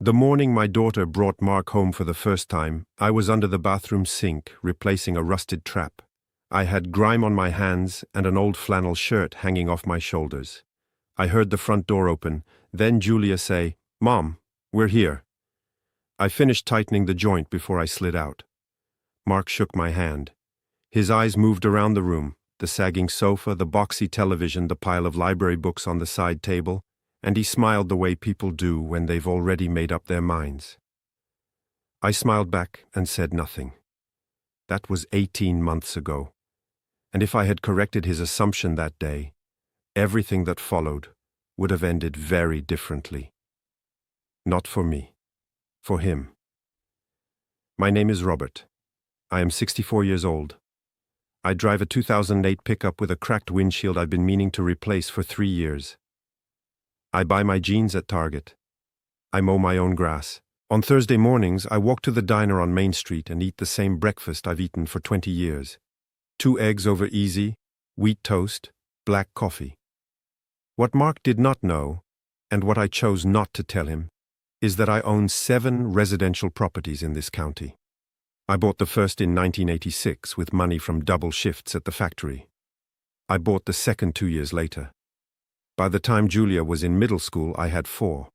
The morning my daughter brought Mark home for the first time, I was under the bathroom sink, replacing a rusted trap. I had grime on my hands and an old flannel shirt hanging off my shoulders. I heard the front door open, then Julia say, "Mom, we're here." I finished tightening the joint before I slid out. Mark shook my hand. His eyes moved around the room, the sagging sofa, the boxy television, the pile of library books on the side table, and he smiled the way people do when they've already made up their minds. I smiled back and said nothing. That was 18 months ago, and if I had corrected his assumption that day, everything that followed would have ended very differently. Not for me, for him. My name is Robert. I am 64 years old. I drive a 2008 pickup with a cracked windshield I've been meaning to replace for 3 years. I buy my jeans at Target. I mow my own grass. On Thursday mornings, I walk to the diner on Main Street and eat the same breakfast I've eaten for 20 years. 2 eggs over easy, wheat toast, black coffee. What Mark did not know, and what I chose not to tell him, is that I own 7 residential properties in this county. I bought the first in 1986 with money from double shifts at the factory. I bought the second 2 years later. By the time Julia was in middle school, I had 4.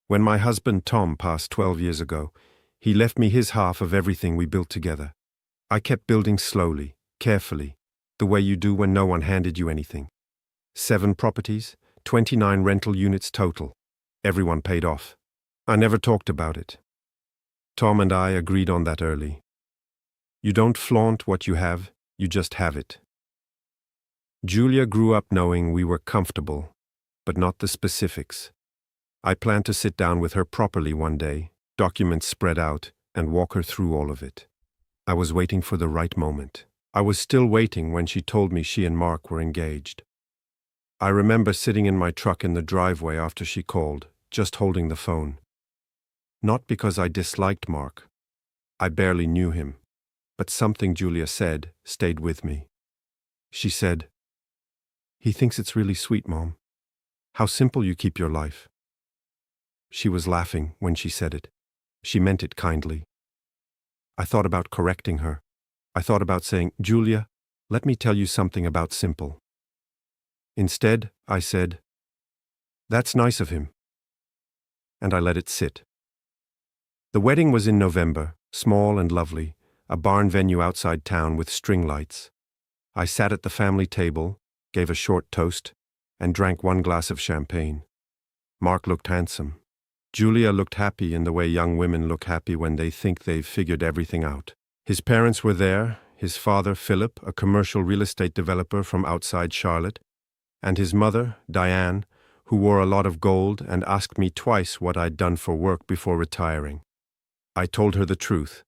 When my husband Tom passed 12 years ago, he left me his half of everything we built together. I kept building slowly, carefully, the way you do when no one handed you anything. 7 properties, 29 rental units total. Everyone paid off. I never talked about it. Tom and I agreed on that early. You don't flaunt what you have, you just have it. Julia grew up knowing we were comfortable, but not the specifics. I planned to sit down with her properly one day, documents spread out, and walk her through all of it. I was waiting for the right moment. I was still waiting when she told me she and Mark were engaged. I remember sitting in my truck in the driveway after she called, just holding the phone. Not because I disliked Mark. I barely knew him. But something Julia said stayed with me. She said, "He thinks it's really sweet, Mom. How simple you keep your life." She was laughing when she said it. She meant it kindly. I thought about correcting her. I thought about saying, "Julia, let me tell you something about simple." Instead, I said, "That's nice of him." And I let it sit. The wedding was in November, small and lovely, a barn venue outside town with string lights. I sat at the family table, gave a short toast, and drank 1 glass of champagne. Mark looked handsome. Julia looked happy in the way young women look happy when they think they've figured everything out. His parents were there, his father, Philip, a commercial real estate developer from outside Charlotte, and his mother, Diane, who wore a lot of gold and asked me twice what I'd done for work before retiring. I told her the truth.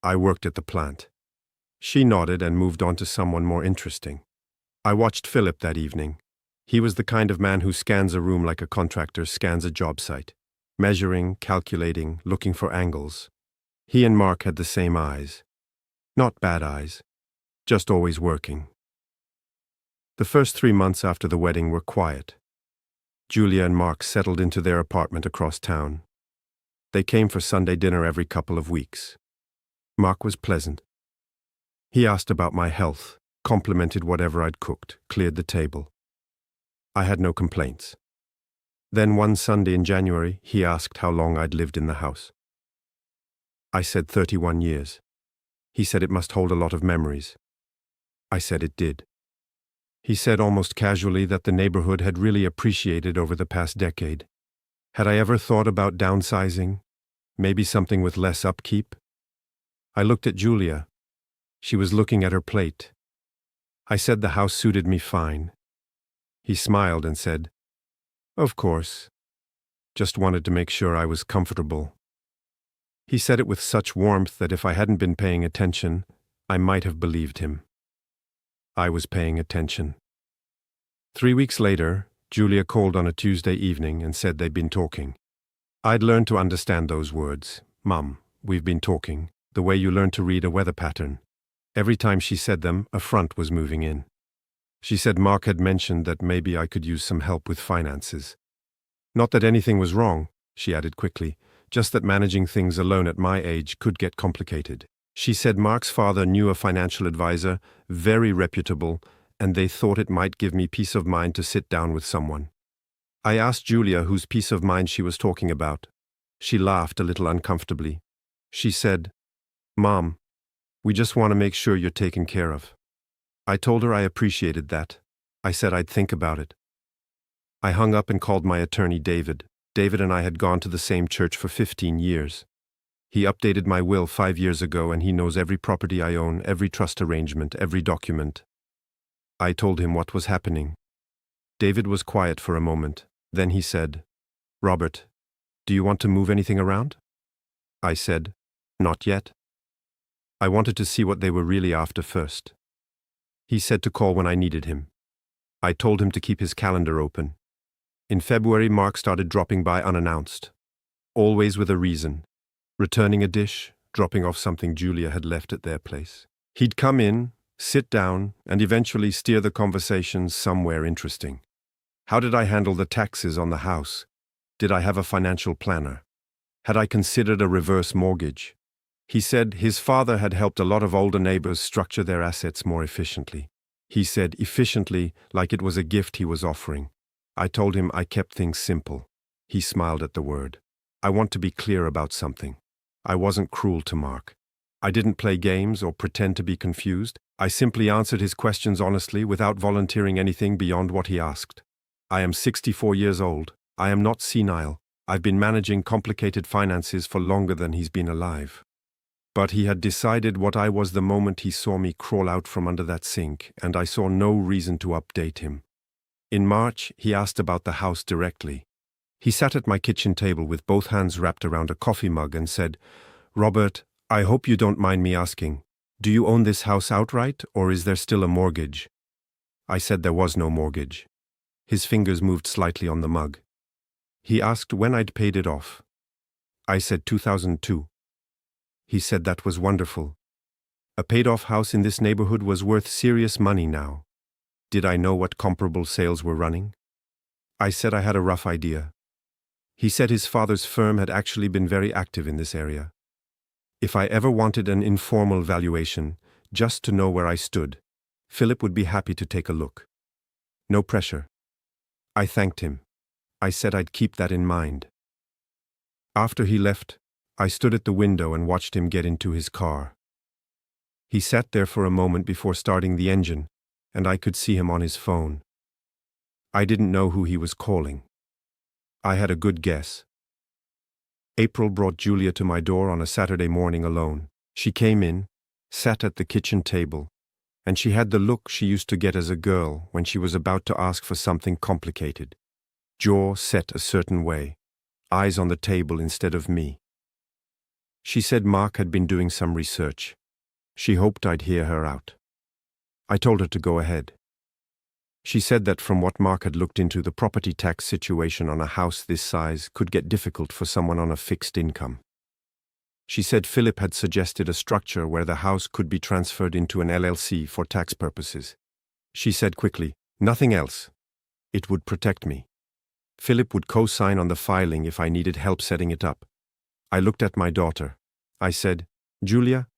I worked at the plant. She nodded and moved on to someone more interesting. I watched Philip that evening. He was the kind of man who scans a room like a contractor scans a job site, measuring, calculating, looking for angles. He and Mark had the same eyes. Not bad eyes, just always working. The first 3 months after the wedding were quiet. Julia and Mark settled into their apartment across town. They came for Sunday dinner every couple of weeks. Mark was pleasant. He asked about my health, complimented whatever I'd cooked, cleared the table. I had no complaints. Then one Sunday in January, he asked how long I'd lived in the house. I said 31 years. He said it must hold a lot of memories. I said it did. He said almost casually that the neighborhood had really appreciated over the past decade. Had I ever thought about downsizing? Maybe something with less upkeep? I looked at Julia. She was looking at her plate. I said the house suited me fine. He smiled and said, "Of course. Just wanted to make sure I was comfortable." He said it with such warmth that if I hadn't been paying attention, I might have believed him. I was paying attention. 3 weeks later, Julia called on a Tuesday evening and said they'd been talking. I'd learned to understand those words. "Mum, we've been talking," the way you learn to read a weather pattern. Every time she said them, a front was moving in. She said Mark had mentioned that maybe I could use some help with finances. Not that anything was wrong, she added quickly, just that managing things alone at my age could get complicated. She said Mark's father knew a financial advisor, very reputable, and they thought it might give me peace of mind to sit down with someone. I asked Julia whose peace of mind she was talking about. She laughed a little uncomfortably. She said, "Mom, we just want to make sure you're taken care of." I told her I appreciated that. I said I'd think about it. I hung up and called my attorney, David. David and I had gone to the same church for 15 years. He updated my will 5 years ago, and he knows every property I own, every trust arrangement, every document. I told him what was happening. David was quiet for a moment. Then he said, "Robert, do you want to move anything around?" I said, "Not yet. I wanted to see what they were really after first." He said to call when I needed him. I told him to keep his calendar open. In February, Mark started dropping by unannounced, always with a reason. Returning a dish, dropping off something Julia had left at their place. He'd come in, sit down, and eventually steer the conversation somewhere interesting. How did I handle the taxes on the house? Did I have a financial planner? Had I considered a reverse mortgage? He said his father had helped a lot of older neighbors structure their assets more efficiently. He said efficiently, like it was a gift he was offering. I told him I kept things simple. He smiled at the word. I want to be clear about something. I wasn't cruel to Mark. I didn't play games or pretend to be confused. I simply answered his questions honestly without volunteering anything beyond what he asked. I am 64 years old. I am not senile. I've been managing complicated finances for longer than he's been alive. But he had decided what I was the moment he saw me crawl out from under that sink, and I saw no reason to update him. In March, he asked about the house directly. He sat at my kitchen table with both hands wrapped around a coffee mug and said, "Robert, I hope you don't mind me asking, do you own this house outright, or is there still a mortgage?" I said there was no mortgage. His fingers moved slightly on the mug. He asked when I'd paid it off. I said 2002. He said that was wonderful. A paid-off house in this neighborhood was worth serious money now. Did I know what comparable sales were running? I said I had a rough idea. He said his father's firm had actually been very active in this area. If I ever wanted an informal valuation, just to know where I stood, Philip would be happy to take a look. No pressure. I thanked him. I said I'd keep that in mind. After he left, I stood at the window and watched him get into his car. He sat there for a moment before starting the engine, and I could see him on his phone. I didn't know who he was calling. I had a good guess. April brought Julia to my door on a Saturday morning alone. She came in, sat at the kitchen table, and she had the look she used to get as a girl when she was about to ask for something complicated. Jaw set a certain way, eyes on the table instead of me. She said Mark had been doing some research. She hoped I'd hear her out. I told her to go ahead. She said that from what Mark had looked into, the property tax situation on a house this size could get difficult for someone on a fixed income. She said Philip had suggested a structure where the house could be transferred into an LLC for tax purposes. She said quickly, "Nothing else. It would protect me. Philip would co-sign on the filing if I needed help setting it up." I looked at my daughter. I said, "Julia,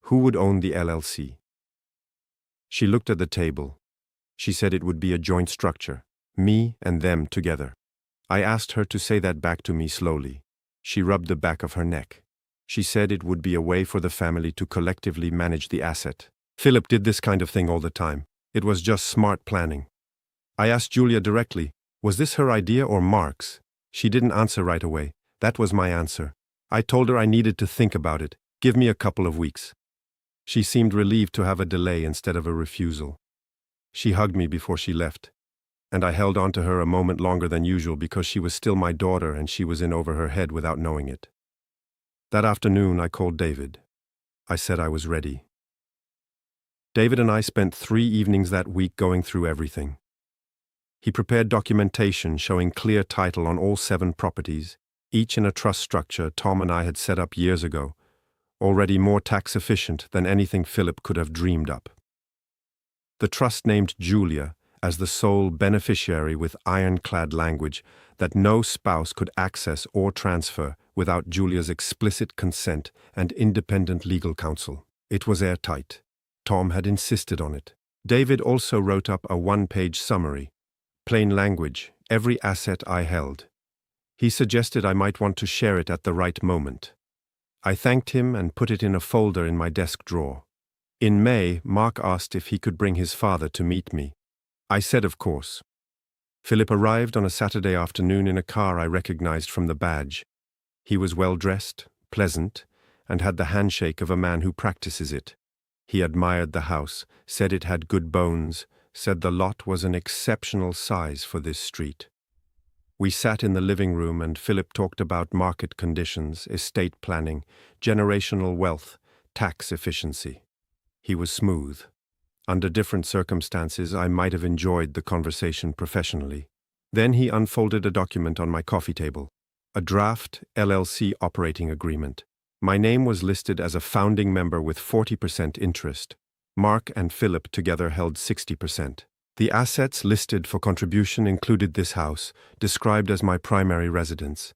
who would own the LLC?" She looked at the table. She said it would be a joint structure, me and them together. I asked her to say that back to me slowly. She rubbed the back of her neck. She said it would be a way for the family to collectively manage the asset. Philip did this kind of thing all the time. It was just smart planning. I asked Julia directly, was this her idea or Mark's? She didn't answer right away. That was my answer. I told her I needed to think about it. Give me a couple of weeks. She seemed relieved to have a delay instead of a refusal. She hugged me before she left, and I held on to her a moment longer than usual because she was still my daughter and she was in over her head without knowing it. That afternoon, I called David. I said I was ready. David and I spent 3 evenings that week going through everything. He prepared documentation showing clear title on all 7 properties, each in a trust structure Tom and I had set up years ago, already more tax efficient than anything Philip could have dreamed up. The trust named Julia as the sole beneficiary with ironclad language that no spouse could access or transfer without Julia's explicit consent and independent legal counsel. It was airtight. Tom had insisted on it. David also wrote up a one-page summary. Plain language, every asset I held. He suggested I might want to share it at the right moment. I thanked him and put it in a folder in my desk drawer. In May, Mark asked if he could bring his father to meet me. I said of course. Philip arrived on a Saturday afternoon in a car I recognized from the badge. He was well-dressed, pleasant, and had the handshake of a man who practices it. He admired the house, said it had good bones, said the lot was an exceptional size for this street. We sat in the living room and Philip talked about market conditions, estate planning, generational wealth, tax efficiency. He was smooth. Under different circumstances, I might have enjoyed the conversation professionally. Then he unfolded a document on my coffee table, a draft LLC operating agreement. My name was listed as a founding member with 40% interest. Mark and Philip together held 60%. The assets listed for contribution included this house, described as my primary residence.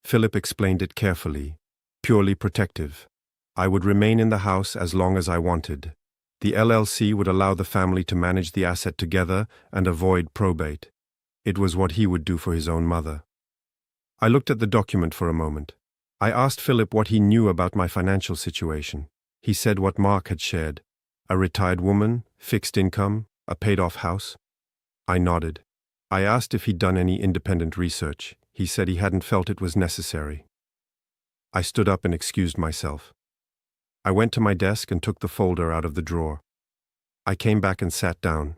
Philip explained it carefully, purely protective. I would remain in the house as long as I wanted. The LLC would allow the family to manage the asset together and avoid probate. It was what he would do for his own mother. I looked at the document for a moment. I asked Philip what he knew about my financial situation. He said what Mark had shared. A retired woman, fixed income, a paid-off house. I nodded. I asked if he'd done any independent research. He said he hadn't felt it was necessary. I stood up and excused myself. I went to my desk and took the folder out of the drawer. I came back and sat down.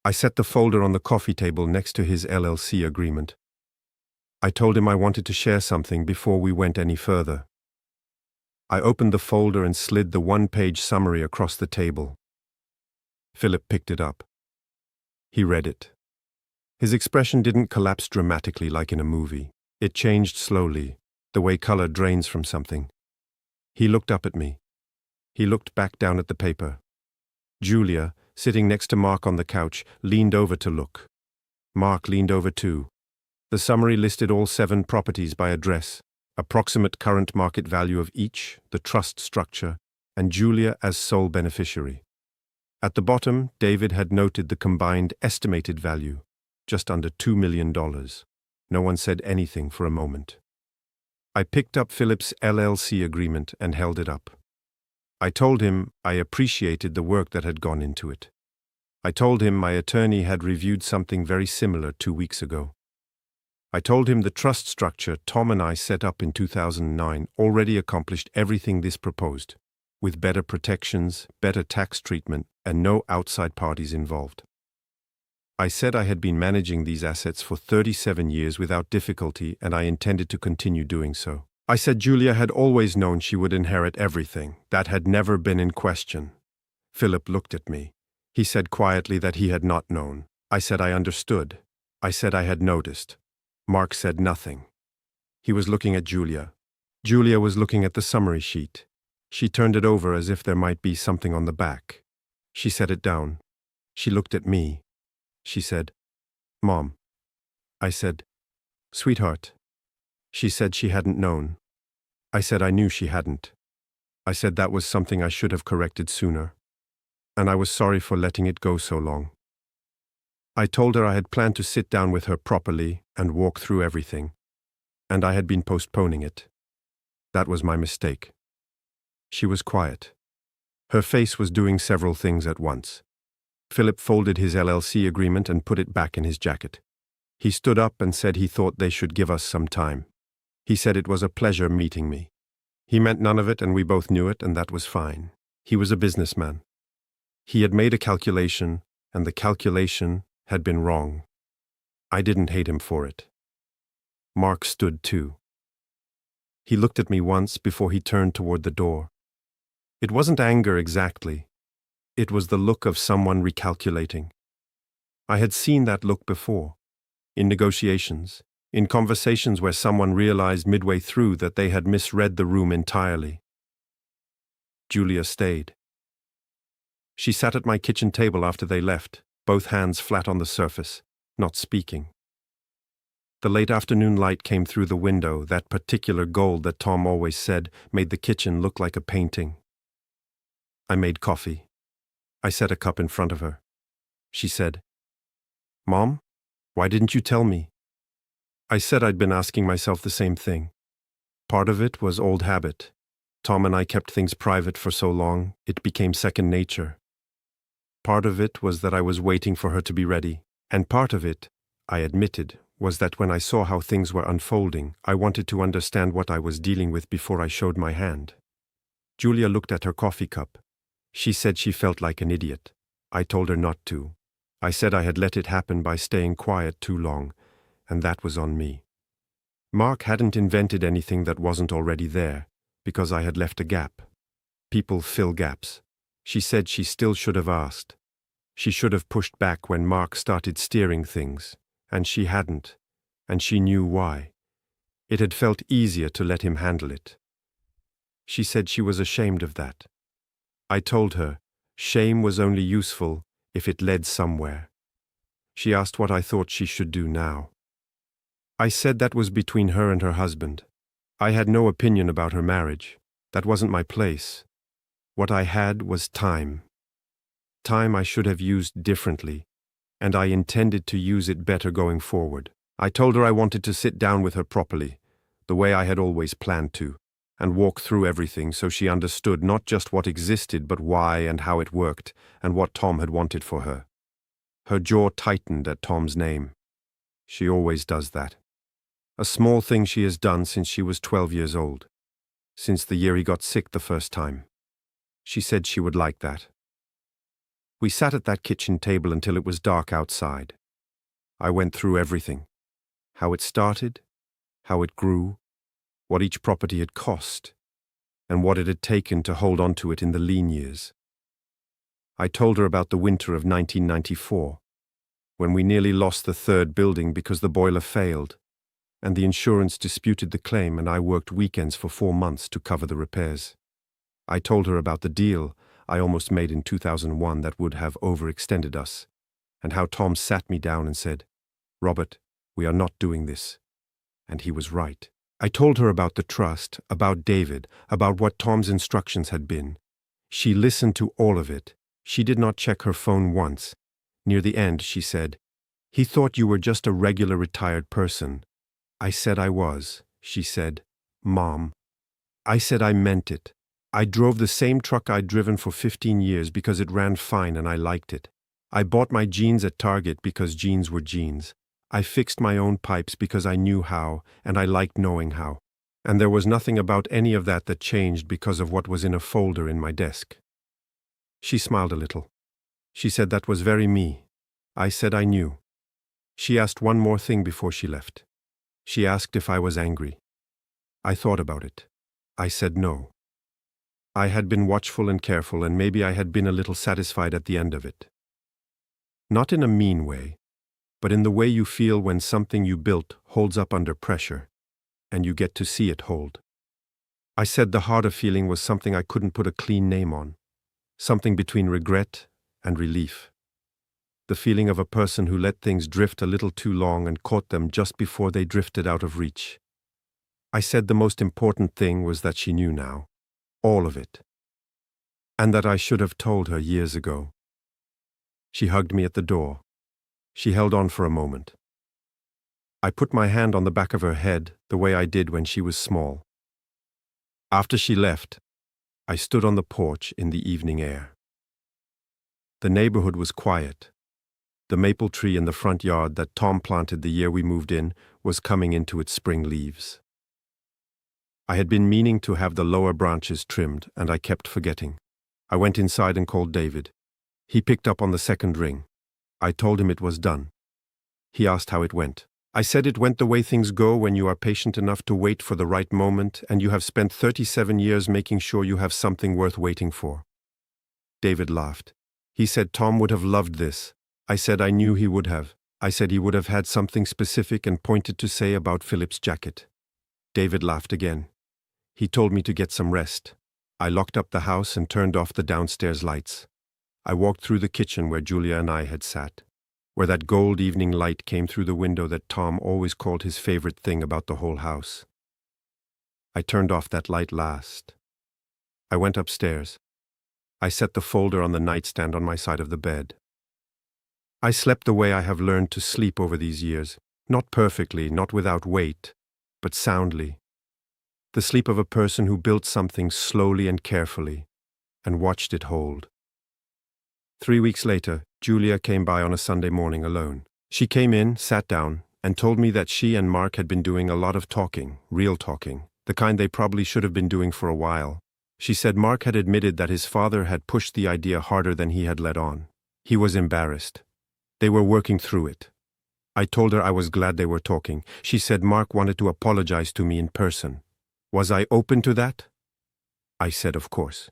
I set the folder on the coffee table next to his LLC agreement. I told him I wanted to share something before we went any further. I opened the folder and slid the one-page summary across the table. Philip picked it up. He read it. His expression didn't collapse dramatically like in a movie. It changed slowly, the way color drains from something. He looked up at me. He looked back down at the paper. Julia, sitting next to Mark on the couch, leaned over to look. Mark leaned over too. The summary listed all 7 properties by address, approximate current market value of each, the trust structure, and Julia as sole beneficiary. At the bottom, David had noted the combined estimated value, just under $2 million. No one said anything for a moment. I picked up Philip's LLC agreement and held it up. I told him I appreciated the work that had gone into it. I told him my attorney had reviewed something very similar 2 weeks ago. I told him the trust structure Tom and I set up in 2009 already accomplished everything this proposed, with better protections, better tax treatment, and no outside parties involved. I said I had been managing these assets for 37 years without difficulty, and I intended to continue doing so. I said Julia had always known she would inherit everything. That had never been in question. Philip looked at me. He said quietly that he had not known. I said I understood. I said I had noticed. Mark said nothing. He was looking at Julia. Julia was looking at the summary sheet. She turned it over as if there might be something on the back. She set it down. She looked at me. She said, "Mom." I said, "Sweetheart." She said she hadn't known. I said I knew she hadn't. I said that was something I should have corrected sooner. And I was sorry for letting it go so long. I told her I had planned to sit down with her properly and walk through everything, and I had been postponing it. That was my mistake. She was quiet. Her face was doing several things at once. Philip folded his LLC agreement and put it back in his jacket. He stood up and said he thought they should give us some time. He said it was a pleasure meeting me. He meant none of it, and we both knew it, and that was fine. He was a businessman. He had made a calculation, and the calculation had been wrong. I didn't hate him for it. Mark stood too. He looked at me once before he turned toward the door. It wasn't anger exactly. It was the look of someone recalculating. I had seen that look before, in negotiations, in conversations where someone realized midway through that they had misread the room entirely. Julia stayed. She sat at my kitchen table after they left, both hands flat on the surface, not speaking. The late afternoon light came through the window. That particular gold that Tom always said made the kitchen look like a painting. I made coffee. I set a cup in front of her. She said, "Mom, why didn't you tell me?" I said I'd been asking myself the same thing. Part of it was old habit. Tom and I kept things private for so long, it became second nature. Part of it was that I was waiting for her to be ready. And part of it, I admitted, was that when I saw how things were unfolding, I wanted to understand what I was dealing with before I showed my hand. Julia looked at her coffee cup. She said she felt like an idiot. I told her not to. I said I had let it happen by staying quiet too long, and that was on me. Mark hadn't invented anything that wasn't already there, because I had left a gap. People fill gaps. She said she still should have asked. She should have pushed back when Mark started steering things, and she hadn't, and she knew why. It had felt easier to let him handle it. She said she was ashamed of that. I told her, shame was only useful if it led somewhere. She asked what I thought she should do now. I said that was between her and her husband. I had no opinion about her marriage. That wasn't my place. What I had was time. Time I should have used differently, and I intended to use it better going forward. I told her I wanted to sit down with her properly, the way I had always planned to, and walk through everything so she understood not just what existed but why and how it worked, and what Tom had wanted for her. Her jaw tightened at Tom's name. She always does that. A small thing she has done since she was 12 years old, since the year he got sick the first time. She said she would like that. We sat at that kitchen table until it was dark outside. I went through everything. How it started, how it grew, what each property had cost, and what it had taken to hold on to it in the lean years. I told her about the winter of 1994, when we nearly lost the third building because the boiler failed, and the insurance disputed the claim, and I worked weekends for 4 months to cover the repairs. I told her about the deal I almost made in 2001 that would have overextended us, and how Tom sat me down and said, "Robert, we are not doing this." And he was right. I told her about the trust, about David, about what Tom's instructions had been. She listened to all of it. She did not check her phone once. Near the end, she said, "He thought you were just a regular retired person." I said I was. She said, "Mom." I said I meant it. I drove the same truck I'd driven for 15 years because it ran fine and I liked it. I bought my jeans at Target because jeans were jeans. I fixed my own pipes because I knew how, and I liked knowing how. And there was nothing about any of that that changed because of what was in a folder in my desk. She smiled a little. She said that was very me. I said I knew. She asked one more thing before she left. She asked if I was angry. I thought about it. I said no. I had been watchful and careful, and maybe I had been a little satisfied at the end of it. Not in a mean way, but in the way you feel when something you built holds up under pressure, and you get to see it hold. I said the harder feeling was something I couldn't put a clean name on, something between regret and relief. The feeling of a person who let things drift a little too long and caught them just before they drifted out of reach. I said the most important thing was that she knew now, all of it, and that I should have told her years ago. She hugged me at the door. She held on for a moment. I put my hand on the back of her head the way I did when she was small. After she left, I stood on the porch in the evening air. The neighborhood was quiet. The maple tree in the front yard that Tom planted the year we moved in was coming into its spring leaves. I had been meaning to have the lower branches trimmed, and I kept forgetting. I went inside and called David. He picked up on the second ring. I told him it was done. He asked how it went. I said it went the way things go when you are patient enough to wait for the right moment, and you have spent 37 years making sure you have something worth waiting for. David laughed. He said Tom would have loved this. I said I knew he would have. I said he would have had something specific and pointed to say about Philip's jacket. David laughed again. He told me to get some rest. I locked up the house and turned off the downstairs lights. I walked through the kitchen where Julia and I had sat, where that gold evening light came through the window that Tom always called his favorite thing about the whole house. I turned off that light last. I went upstairs. I set the folder on the nightstand on my side of the bed. I slept the way I have learned to sleep over these years, not perfectly, not without weight, but soundly. The sleep of a person who built something slowly and carefully, and watched it hold. 3 weeks later, Julia came by on a Sunday morning alone. She came in, sat down, and told me that she and Mark had been doing a lot of talking, real talking, the kind they probably should have been doing for a while. She said Mark had admitted that his father had pushed the idea harder than he had let on. He was embarrassed. They were working through it. I told her I was glad they were talking. She said Mark wanted to apologize to me in person. Was I open to that? I said of course.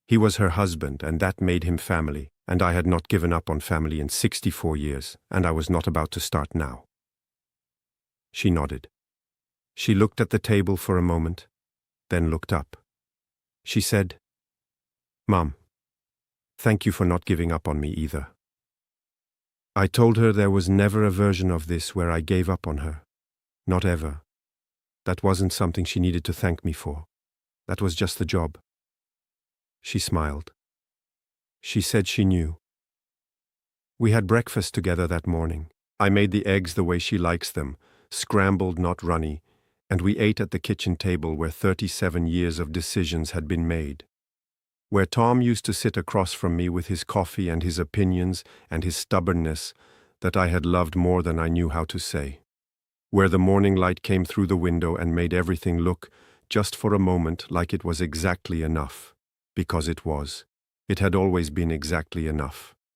He was her husband, and that made him family, and I had not given up on family in 64 years, and I was not about to start now. She nodded. She looked at the table for a moment, then looked up. She said, "Mom, thank you for not giving up on me either." I told her there was never a version of this where I gave up on her. Not ever. That wasn't something she needed to thank me for. That was just the job. She smiled. She said she knew. We had breakfast together that morning. I made the eggs the way she likes them, scrambled, not runny, and we ate at the kitchen table where 37 years of decisions had been made. Where Tom used to sit across from me with his coffee and his opinions and his stubbornness that I had loved more than I knew how to say. Where the morning light came through the window and made everything look, just for a moment, like it was exactly enough. Because it was. It had always been exactly enough.